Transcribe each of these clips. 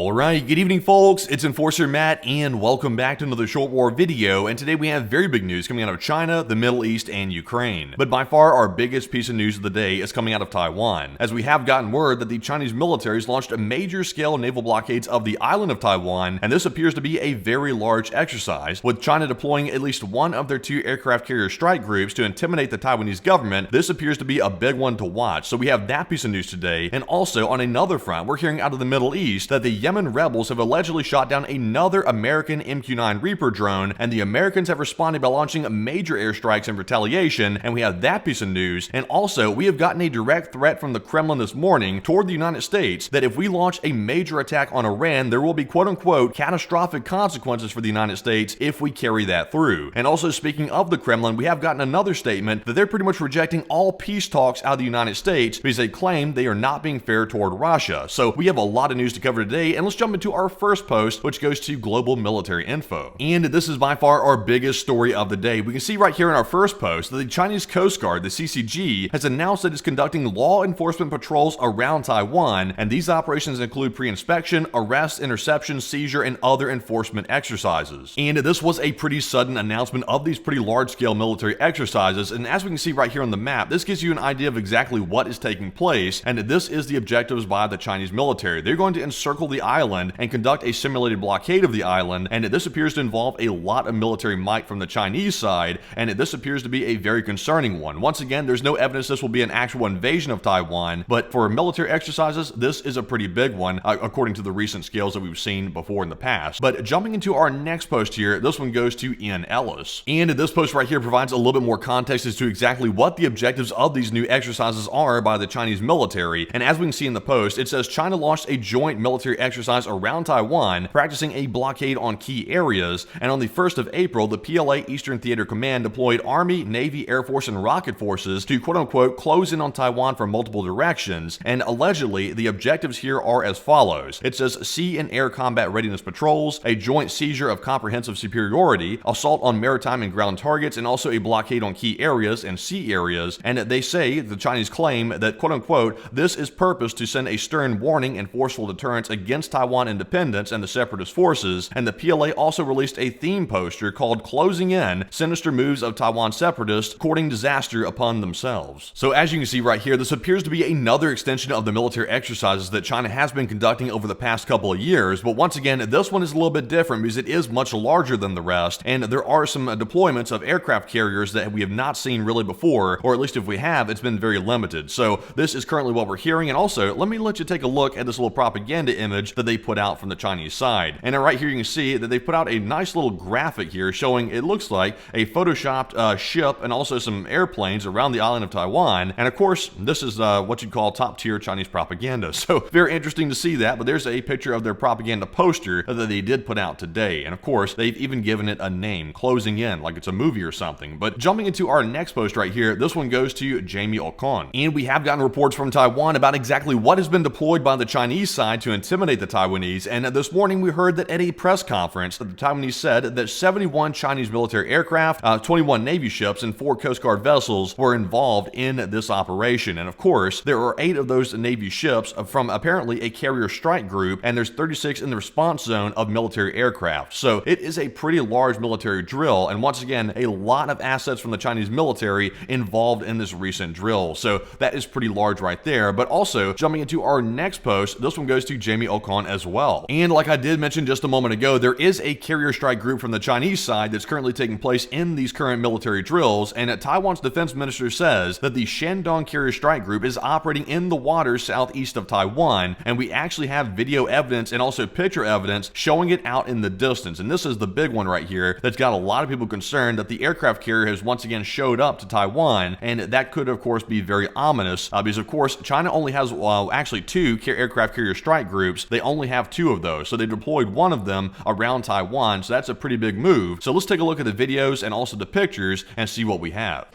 Alright, good evening folks, it's Enforcer Matt and welcome back to another Short War video, and today we have very big news coming out of China, the Middle East, and Ukraine. But by far our biggest piece of news of the day is coming out of Taiwan, as we have gotten word that the Chinese military has launched a major scale naval blockades of the island of Taiwan, and this appears to be a very large exercise, with China deploying at least one of their two aircraft carrier strike groups to intimidate the Taiwanese government. This appears to be a big one to watch, so we have that piece of news today. And also on another front, we're hearing out of the Middle East that the Yemen rebels have allegedly shot down another American MQ-9 Reaper drone, and the Americans have responded by launching major airstrikes in retaliation, and we have that piece of news. And also, we have gotten a direct threat from the Kremlin this morning toward the United States that if we launch a major attack on Iran, there will be quote-unquote catastrophic consequences for the United States if we carry that through. And also, speaking of the Kremlin, we have gotten another statement that they're pretty much rejecting all peace talks out of the United States because they claim they are not being fair toward Russia. So we have a lot of news to cover today, and let's jump into our first post, which goes to Global Military Info. And this is by far our biggest story of the day. We can see right here in our first post that the Chinese Coast Guard, the CCG, has announced that it's conducting law enforcement patrols around Taiwan, and these operations include pre-inspection, arrest, interception, seizure, and other enforcement exercises. And this was a pretty sudden announcement of these pretty large-scale military exercises, and as we can see right here on the map, this gives you an idea of exactly what is taking place, and this is the objectives by the Chinese military. They're going to encircle the island and conduct a simulated blockade of the island, and this appears to involve a lot of military might from the Chinese side, and this appears to be a very concerning one. Once again, there's no evidence this will be an actual invasion of Taiwan, but for military exercises, this is a pretty big one, according to the recent scales that we've seen before in the past. But jumping into our next post here, this one goes to Ian Ellis. And this post right here provides a little bit more context as to exactly what the objectives of these new exercises are by the Chinese military. And as we can see in the post, it says China launched a joint military exercise around Taiwan, practicing a blockade on key areas. And on the 1st of April, the PLA Eastern Theater Command deployed Army, Navy, Air Force, and rocket forces to quote-unquote close in on Taiwan from multiple directions. And allegedly, the objectives here are as follows. It says sea and air combat readiness patrols, a joint seizure of comprehensive superiority, assault on maritime and ground targets, and also a blockade on key areas and sea areas. And they say, the Chinese claim, that quote-unquote, this is purposed to send a stern warning and forceful deterrence against Taiwan independence and the separatist forces. And the PLA also released a theme poster called Closing In, Sinister Moves of Taiwan Separatists, Courting Disaster Upon Themselves. So as you can see right here, this appears to be another extension of the military exercises that China has been conducting over the past couple of years, but once again, this one is a little bit different because it is much larger than the rest, and there are some deployments of aircraft carriers that we have not seen really before, or at least if we have, it's been very limited. So this is currently what we're hearing, and also, let me let you take a look at this little propaganda image that they put out from the Chinese side. And right here you can see that they put out a nice little graphic here showing it looks like a photoshopped ship and also some airplanes around the island of Taiwan. And of course, this is what you'd call top-tier Chinese propaganda. So very interesting to see that, but there's a picture of their propaganda poster that they did put out today. And of course, they've even given it a name, Closing In, like it's a movie or something. But jumping into our next post right here, this one goes to Jamie Ocon. And we have gotten reports from Taiwan about exactly what has been deployed by the Chinese side to intimidate the Taiwanese. And this morning we heard that at a press conference that the Taiwanese said that 71 Chinese military aircraft, 21 Navy ships, and 4 Coast Guard vessels were involved in this operation. And of course, there are 8 of those Navy ships from apparently a carrier strike group, and there's 36 in the response zone of military aircraft. So it is a pretty large military drill, and once again, a lot of assets from the Chinese military involved in this recent drill. So that is pretty large right there. But also, jumping into our next post, this one goes to Jamie Ocon as well. And like I did mention just a moment ago, there is a carrier strike group from the Chinese side that's currently taking place in these current military drills, and Taiwan's defense minister says that the Shandong carrier strike group is operating in the waters southeast of Taiwan, and we actually have video evidence and also picture evidence showing it out in the distance. And this is the big one right here that's got a lot of people concerned that the aircraft carrier has once again showed up to Taiwan, and that could of course be very ominous because of course China only has actually 2 aircraft carrier strike groups. They only have 2 of those, so they deployed one of them around Taiwan, so that's a pretty big move. So let's take a look at the videos and also the pictures and see what we have.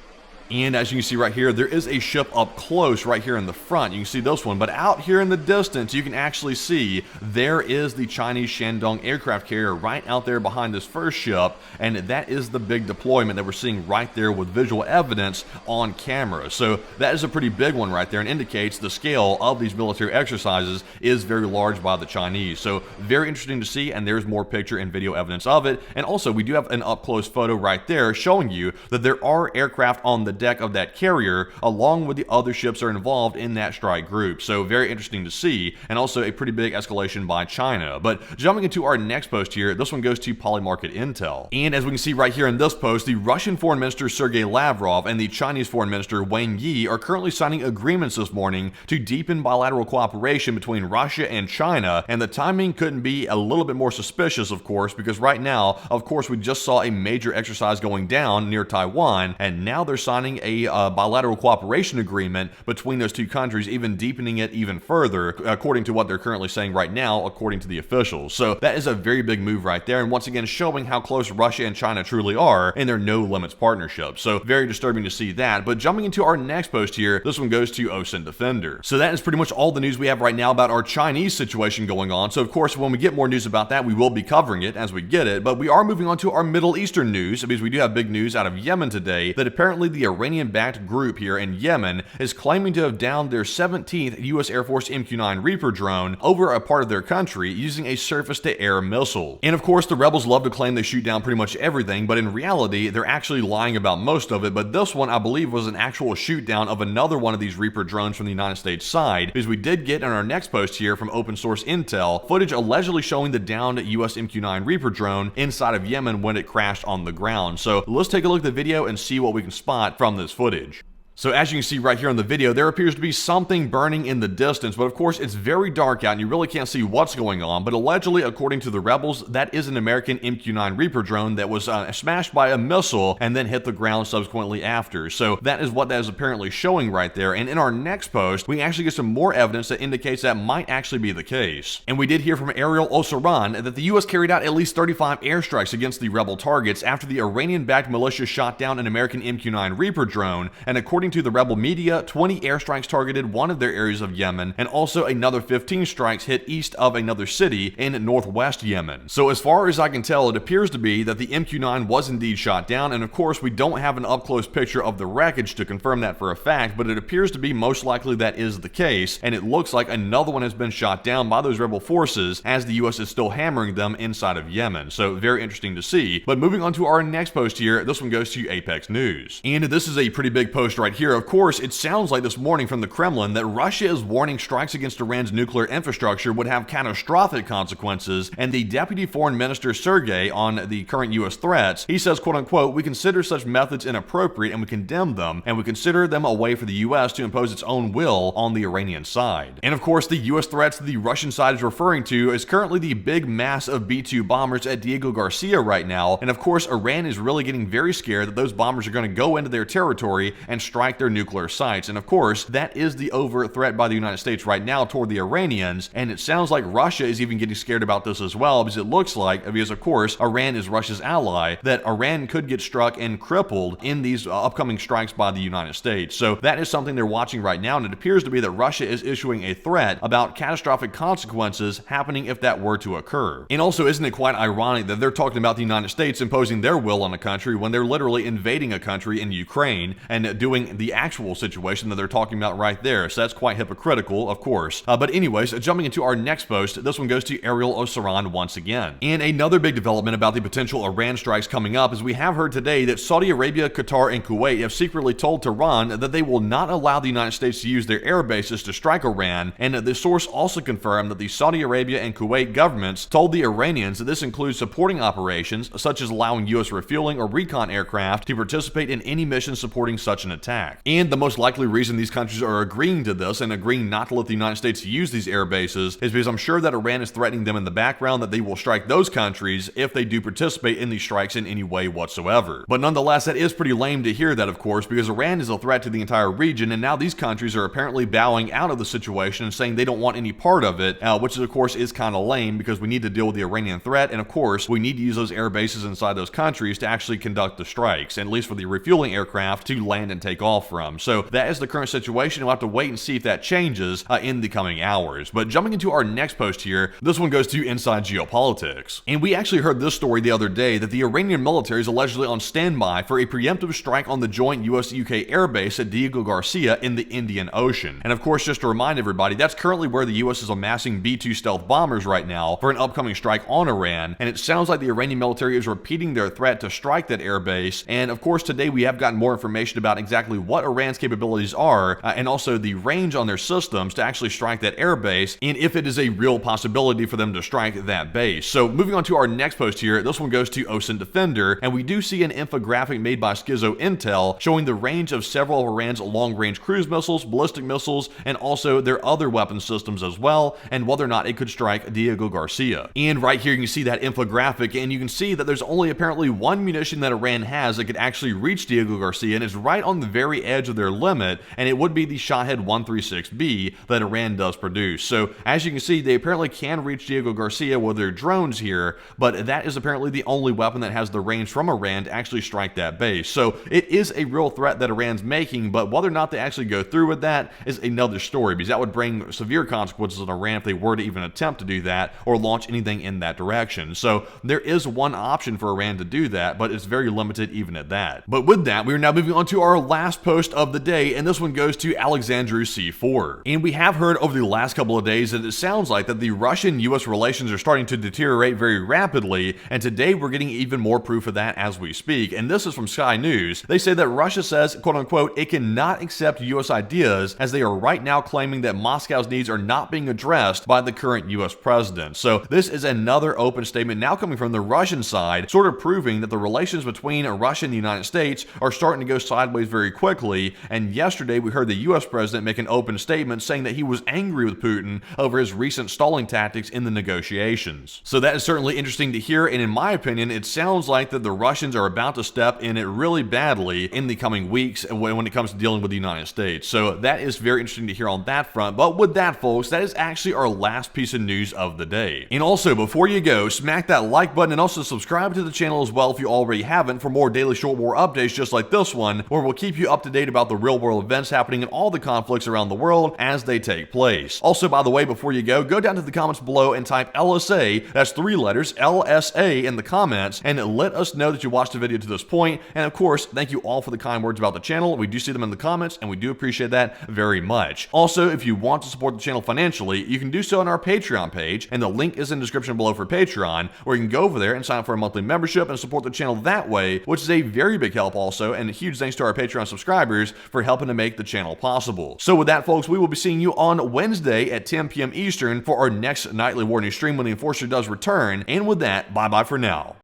And as you can see right here, there is a ship up close right here in the front. You can see this one, but out here in the distance, you can actually see there is the Chinese Shandong aircraft carrier right out there behind this first ship, and that is the big deployment that we're seeing right there with visual evidence on camera. So that is a pretty big one right there and indicates the scale of these military exercises is very large by the Chinese. So very interesting to see, and there's more picture and video evidence of it. And also, we do have an up-close photo right there showing you that there are aircraft on the deck of that carrier along with the other ships that are involved in that strike group. So very interesting to see, and also a pretty big escalation by China. But jumping into our next post here, this one goes to Polymarket Intel. And as we can see right here in this post, the Russian Foreign Minister Sergei Lavrov and the Chinese Foreign Minister Wang Yi are currently signing agreements this morning to deepen bilateral cooperation between Russia and China, and the timing couldn't be a little bit more suspicious, of course, because right now, of course, we just saw a major exercise going down near Taiwan, and now they're signing a bilateral cooperation agreement between those two countries, even deepening it even further, according to what they're currently saying right now, according to the officials. So that is a very big move right there, and once again showing how close Russia and China truly are in their no limits partnership. So very disturbing to see that. But jumping into our next post here, this one goes to OSINT Defender. So that is pretty much all the news we have right now about our Chinese situation going on. So of course, when we get more news about that, we will be covering it as we get it. But we are moving on to our Middle Eastern news, because we do have big news out of Yemen today that apparently the Iranian-backed group here in Yemen is claiming to have downed their 17th U.S. Air Force MQ-9 Reaper drone over a part of their country using a surface-to-air missile. And of course, the rebels love to claim they shoot down pretty much everything, but in reality, they're actually lying about most of it. But this one, I believe, was an actual shoot down of another one of these Reaper drones from the United States side, because we did get in our next post here from open source intel footage allegedly showing the downed U.S. MQ-9 Reaper drone inside of Yemen when it crashed on the ground. So let's take a look at the video and see what we can spot from this footage. So as you can see right here in the video, there appears to be something burning in the distance, but of course it's very dark out and you really can't see what's going on. But allegedly, according to the rebels, that is an American MQ-9 Reaper drone that was smashed by a missile and then hit the ground subsequently after. So that is what that is apparently showing right there. And in our next post, we actually get some more evidence that indicates that might actually be the case. And we did hear from Ariel Osaran that the U.S. carried out at least 35 airstrikes against the rebel targets after the Iranian-backed militia shot down an American MQ-9 Reaper drone. And according to the rebel media, 20 airstrikes targeted one of their areas of Yemen, and also another 15 strikes hit east of another city in northwest Yemen. So as far as I can tell, it appears to be that the MQ-9 was indeed shot down, and of course we don't have an up-close picture of the wreckage to confirm that for a fact, but it appears to be most likely that is the case, and it looks like another one has been shot down by those rebel forces as the U.S. is still hammering them inside of Yemen. So very interesting to see. But moving on to our next post here, this one goes to Apex News. And this is a pretty big post right here. Of course, it sounds like this morning from the Kremlin that Russia is warning strikes against Iran's nuclear infrastructure would have catastrophic consequences, and the Deputy Foreign Minister Sergei on the current U.S. threats, he says, quote unquote, "We consider such methods inappropriate and we condemn them, and we consider them a way for the U.S. to impose its own will on the Iranian side." And of course, the U.S. threats that the Russian side is referring to is currently the big mass of B-2 bombers at Diego Garcia right now, and of course, Iran is really getting very scared that those bombers are going to go into their territory and strike their nuclear sites. And of course, that is the overt threat by the United States right now toward the Iranians, and it sounds like Russia is even getting scared about this as well, because it looks like, because of course Iran is Russia's ally, that Iran could get struck and crippled in these upcoming strikes by the United States. So that is something they're watching right now, and it appears to be that Russia is issuing a threat about catastrophic consequences happening if that were to occur. And also, isn't it quite ironic that they're talking about the United States imposing their will on a country when they're literally invading a country in Ukraine and doing the actual situation that they're talking about right there? So that's quite hypocritical, of course. But anyways, jumping into our next post, this one goes to Ariel Osaran once again. And another big development about the potential Iran strikes coming up is we have heard today that Saudi Arabia, Qatar, and Kuwait have secretly told Tehran that they will not allow the United States to use their air bases to strike Iran, and the source also confirmed that the Saudi Arabia and Kuwait governments told the Iranians that this includes supporting operations such as allowing U.S. refueling or recon aircraft to participate in any mission supporting such an attack. attack. And the most likely reason these countries are agreeing to this and agreeing not to let the United States use these air bases is because I'm sure that Iran is threatening them in the background that they will strike those countries if they do participate in these strikes in any way whatsoever. But nonetheless, that is pretty lame to hear that, of course, because Iran is a threat to the entire region, and now these countries are apparently bowing out of the situation and saying they don't want any part of it, which of course is kind of lame because we need to deal with the Iranian threat, and of course we need to use those air bases inside those countries to actually conduct the strikes, and at least for the refueling aircraft to land and take off from. So that is the current situation. We'll have to wait and see if that changes in the coming hours. But jumping into our next post here, this one goes to Inside Geopolitics. And we actually heard this story the other day that the Iranian military is allegedly on standby for a preemptive strike on the joint US-UK airbase at Diego Garcia in the Indian Ocean. And of course, just to remind everybody, that's currently where the US is amassing B-2 stealth bombers right now for an upcoming strike on Iran. And it sounds like the Iranian military is repeating their threat to strike that airbase. And of course, today we have gotten more information about exactly what Iran's capabilities are and also the range on their systems to actually strike that airbase, and if it is a real possibility for them to strike that base. So moving on to our next post here, this one goes to OSINT Defender, and we do see an infographic made by Schizo Intel showing the range of several of Iran's long-range cruise missiles, ballistic missiles, and also their other weapon systems as well, and whether or not it could strike Diego Garcia. And right here you can see that infographic, and you can see that there's only apparently one munition that Iran has that could actually reach Diego Garcia, and it's right on the very edge of their limit, and it would be the Shahed 136B that Iran does produce. So as you can see, they apparently can reach Diego Garcia with their drones here, but that is apparently the only weapon that has the range from Iran to actually strike that base. So it is a real threat that Iran's making, but whether or not they actually go through with that is another story, because that would bring severe consequences on Iran if they were to even attempt to do that or launch anything in that direction. So there is one option for Iran to do that, but it's very limited even at that. But with that, we are now moving on to our last post of the day, and this one goes to Alexandru C4. And we have heard over the last couple of days that it sounds like that the Russian-US relations are starting to deteriorate very rapidly, and today we're getting even more proof of that as we speak. And this is from Sky News. They say that Russia says, quote unquote, it cannot accept US ideas as they are right now claiming that Moscow's needs are not being addressed by the current US president. So this is another open statement now coming from the Russian side, sort of proving that the relations between Russia and the United States are starting to go sideways very quickly. And yesterday we heard the US president make an open statement saying that he was angry with Putin over his recent stalling tactics in the negotiations. So that is certainly interesting to hear, and in my opinion, it sounds like that the Russians are about to step in it really badly in the coming weeks when it comes to dealing with the United States. So that is very interesting to hear on that front. But with that, folks, that is actually our last piece of news of the day. And also, before you go, smack that like button and also subscribe to the channel as well if you already haven't for more daily short war updates just like this one, where we'll keep you up to date about the real world events happening in all the conflicts around the world as they take place. Also, by the way, before you go down to the comments below and type LSA, that's 3 letters, LSA, in the comments, and let us know that you watched the video to this point. And of course, thank you all for the kind words about the channel. We do see them in the comments, and we do appreciate that very much. Also, if you want to support the channel financially, you can do so on our Patreon page, and the link is in the description below for Patreon, where you can go over there and sign up for a monthly membership and support the channel that way, which is a very big help also, and a huge thanks to our Patreon subscribers for helping to make the channel possible. So with that, folks, we will be seeing you on Wednesday at 10 p.m. Eastern for our next nightly warning stream when the Enforcer does return, and with that, bye-bye for now.